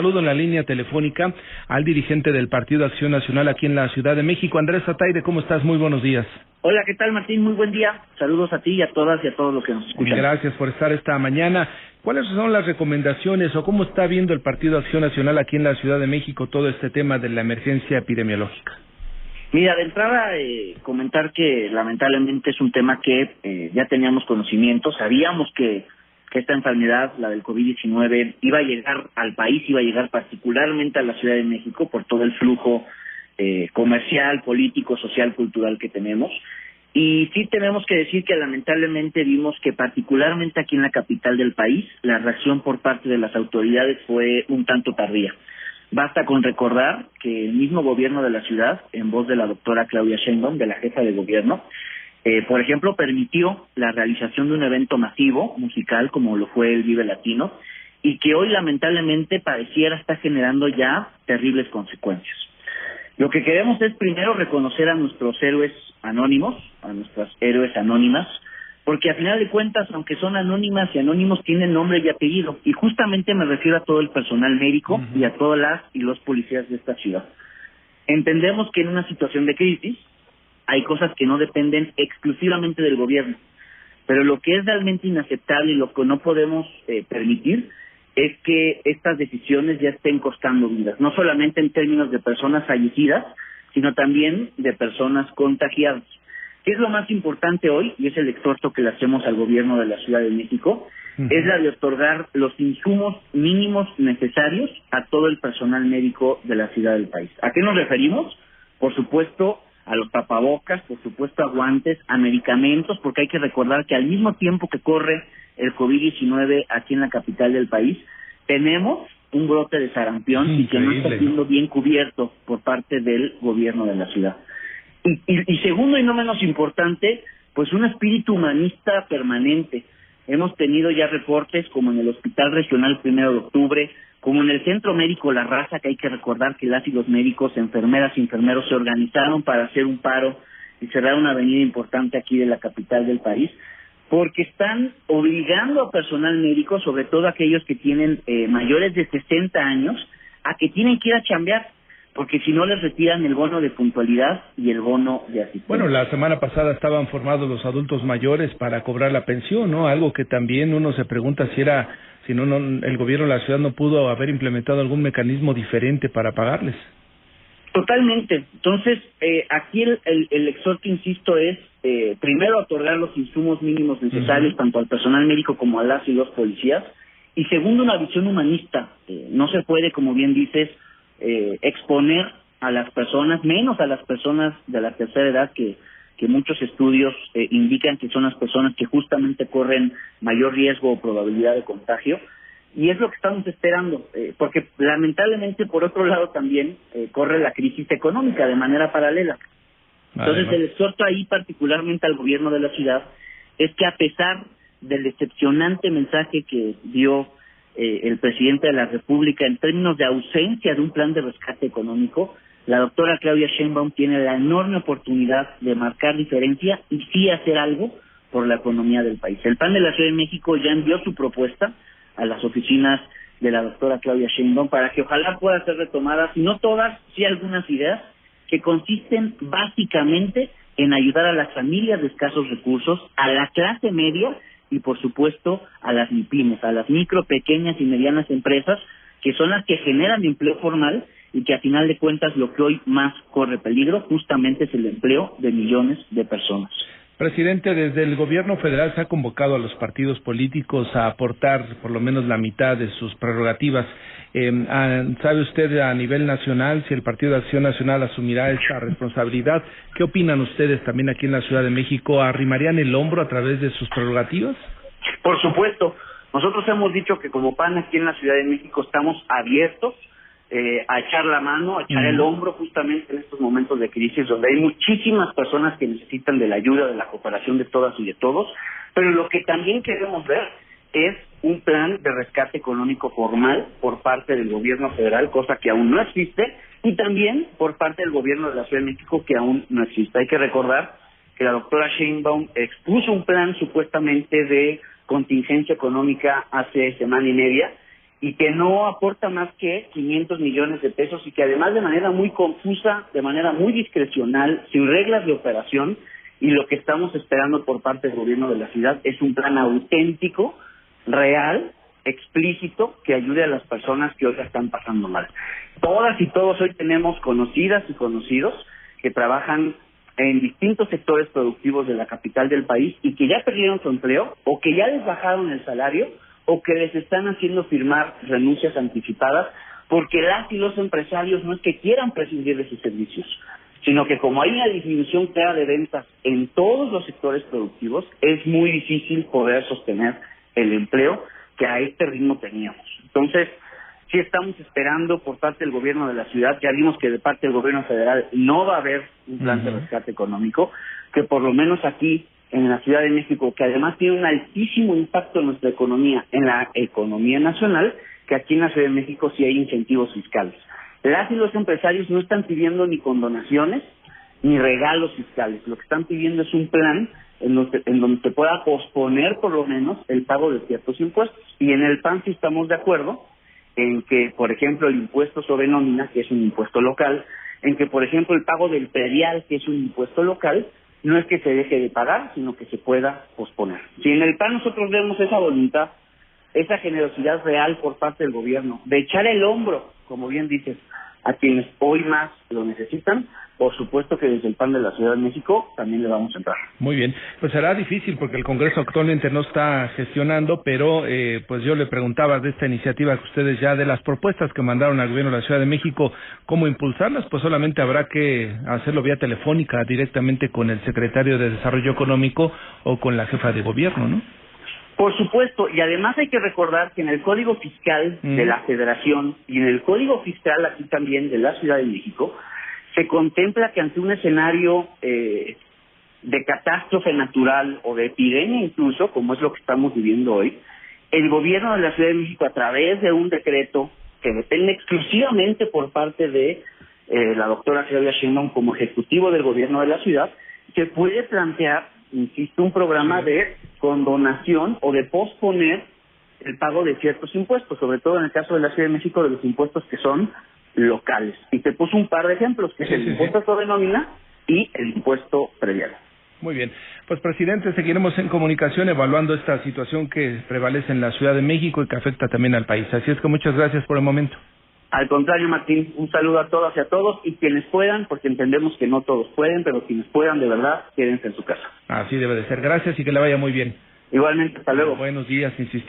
Saludo en la línea telefónica al dirigente del Partido Acción Nacional aquí en la Ciudad de México, Andrés Ataide. ¿Cómo estás? Muy buenos días. Hola, ¿qué tal, Martín? Muy buen día. Saludos a ti y a todas y a todos los que nos escuchan. Gracias por estar esta mañana. ¿Cuáles son las recomendaciones o cómo está viendo el Partido Acción Nacional aquí en la Ciudad de México todo este tema de la emergencia epidemiológica? Mira, de entrada, comentar que lamentablemente es un tema que ya teníamos conocimiento. Sabíamos que esta enfermedad, la del COVID-19, iba a llegar al país, iba a llegar particularmente a la Ciudad de México por todo el flujo comercial, político, social, cultural que tenemos. Y sí tenemos que decir que lamentablemente vimos que particularmente aquí en la capital del país, la reacción por parte de las autoridades fue un tanto tardía. Basta con recordar que el mismo gobierno de la ciudad, en voz de la doctora Claudia Sheinbaum, de la jefa de gobierno, por ejemplo, permitió la realización de un evento masivo, musical, como lo fue el Vive Latino, y que hoy lamentablemente pareciera estar generando ya terribles consecuencias. Lo que queremos es primero reconocer a nuestros héroes anónimos, a nuestras héroes anónimas, porque a final de cuentas, aunque son anónimas y anónimos, tienen nombre y apellido, y justamente me refiero a todo el personal médico y a todas las y los policías de esta ciudad. Entendemos que en una situación de crisis hay cosas que no dependen exclusivamente del gobierno, pero lo que es realmente inaceptable y lo que no podemos permitir es que estas decisiones ya estén costando vidas, no solamente en términos de personas fallecidas, sino también de personas contagiadas. ¿Qué es lo más importante hoy? Y es el exhorto que le hacemos al gobierno de la Ciudad de México, es la de otorgar los insumos mínimos necesarios a todo el personal médico de la ciudad del país. ¿A qué nos referimos? Por supuesto, a los tapabocas, por supuesto a guantes, a medicamentos, porque hay que recordar que al mismo tiempo que corre el COVID-19 aquí en la capital del país, tenemos un brote de sarampión y que no está siendo bien cubierto por parte del gobierno de la ciudad. Y segundo y no menos importante, pues un espíritu humanista permanente. Hemos tenido ya reportes como en el Hospital Regional 1 de Octubre, como en el Centro Médico La Raza, que hay que recordar que las y los médicos, enfermeras y enfermeros se organizaron para hacer un paro y cerrar una avenida importante aquí de la capital del país, porque están obligando a personal médico, sobre todo aquellos que tienen mayores de 60 años, a que tienen que ir a chambear, porque si no les retiran el bono de puntualidad y el bono de asistencia. Bueno, la semana pasada estaban formados los adultos mayores para cobrar la pensión, ¿no? Algo que también uno se pregunta si no, el gobierno de la ciudad no pudo haber implementado algún mecanismo diferente para pagarles. Totalmente. Entonces, aquí el exhorto, insisto, es primero otorgar los insumos mínimos necesarios tanto al personal médico como a las y los policías, y segundo, una visión humanista. No se puede, como bien dices, exponer a las personas, menos a las personas de la tercera edad, que muchos estudios indican que son las personas que justamente corren mayor riesgo o probabilidad de contagio, y es lo que estamos esperando, porque lamentablemente por otro lado también corre la crisis económica de manera paralela. Entonces el exhorto ahí particularmente al gobierno de la ciudad es que, a pesar del decepcionante mensaje que dio el presidente de la República en términos de ausencia de un plan de rescate económico, la doctora Claudia Sheinbaum tiene la enorme oportunidad de marcar diferencia y sí hacer algo por la economía del país. El PAN de la Ciudad de México ya envió su propuesta a las oficinas de la doctora Claudia Sheinbaum para que ojalá pueda ser retomada, si no todas, sí algunas ideas, que consisten básicamente en ayudar a las familias de escasos recursos, a la clase media y por supuesto a las MIPYMES, a las micro, pequeñas y medianas empresas, que son las que generan empleo formal y que a final de cuentas lo que hoy más corre peligro justamente es el empleo de millones de personas. Presidente, desde el gobierno federal se ha convocado a los partidos políticos a aportar por lo menos la mitad de sus prerrogativas. ¿Sabe usted a nivel nacional si el Partido de Acción Nacional asumirá esta responsabilidad? ¿Qué opinan ustedes también aquí en la Ciudad de México? ¿Arrimarían el hombro a través de sus prerrogativas? Por supuesto. Nosotros hemos dicho que como PAN aquí en la Ciudad de México estamos abiertos a echar la mano, a echar el hombro justamente en estos momentos de crisis donde hay muchísimas personas que necesitan de la ayuda, de la cooperación de todas y de todos, pero lo que también queremos ver es un plan de rescate económico formal por parte del gobierno federal, cosa que aún no existe, y también por parte del gobierno de la Ciudad de México, que aún no existe. Hay que recordar que la doctora Sheinbaum expuso un plan supuestamente de contingencia económica hace semana y media, y que no aporta más que 500 millones de pesos y que además de manera muy confusa, de manera muy discrecional, sin reglas de operación, y lo que estamos esperando por parte del gobierno de la ciudad es un plan auténtico, real, explícito, que ayude a las personas que hoy la están pasando mal. Todas y todos hoy tenemos conocidas y conocidos que trabajan en distintos sectores productivos de la capital del país y que ya perdieron su empleo o que ya les bajaron el salario o que les están haciendo firmar renuncias anticipadas porque las y los empresarios no es que quieran prescindir de sus servicios, sino que como hay una disminución clara de ventas en todos los sectores productivos, es muy difícil poder sostener el empleo que a este ritmo teníamos. Entonces, sí estamos esperando por parte del gobierno de la ciudad, ya vimos que de parte del gobierno federal no va a haber un plan de rescate económico, que por lo menos aquí en la Ciudad de México, que además tiene un altísimo impacto en nuestra economía, en la economía nacional, que aquí en la Ciudad de México sí hay incentivos fiscales. Las y los empresarios no están pidiendo ni condonaciones ni regalos fiscales, lo que están pidiendo es un plan en donde se pueda posponer por lo menos el pago de ciertos impuestos. Y en el PAN sí estamos de acuerdo en que, por ejemplo, el impuesto sobre nómina, que es un impuesto local, en que, por ejemplo, el pago del predial, que es un impuesto local, no es que se deje de pagar, sino que se pueda posponer. Si en el PAN nosotros vemos esa voluntad, esa generosidad real por parte del gobierno, de echar el hombro, como bien dices, a quienes hoy más lo necesitan, por supuesto que desde el PAN de la Ciudad de México también le vamos a entrar. Muy bien, pues será difícil porque el Congreso actualmente no está gestionando, pero pues yo le preguntaba de esta iniciativa que ustedes ya, de las propuestas que mandaron al gobierno de la Ciudad de México, ¿cómo impulsarlas? Pues solamente habrá que hacerlo vía telefónica directamente con el secretario de Desarrollo Económico o con la jefa de gobierno, ¿no? Por supuesto, y además hay que recordar que en el Código Fiscal de la Federación y en el Código Fiscal aquí también de la Ciudad de México, se contempla que ante un escenario de catástrofe natural o de epidemia incluso, como es lo que estamos viviendo hoy, el gobierno de la Ciudad de México, a través de un decreto que depende exclusivamente por parte de la doctora Claudia Sheinbaum como ejecutivo del gobierno de la ciudad, se puede plantear, insisto, un programa de condonación o de posponer el pago de ciertos impuestos, sobre todo en el caso de la Ciudad de México, de los impuestos que son locales. Y te puse un par de ejemplos, que es el impuesto sobre nómina y el impuesto predial. Muy bien. Pues, presidente, seguiremos en comunicación evaluando esta situación que prevalece en la Ciudad de México y que afecta también al país. Así es que muchas gracias por el momento. Al contrario, Martín, un saludo a todas y a todos, y quienes puedan, porque entendemos que no todos pueden, pero quienes puedan de verdad, quédense en su casa. Así debe de ser. Gracias y que le vaya muy bien. Igualmente, hasta luego. Buenos días, insistía.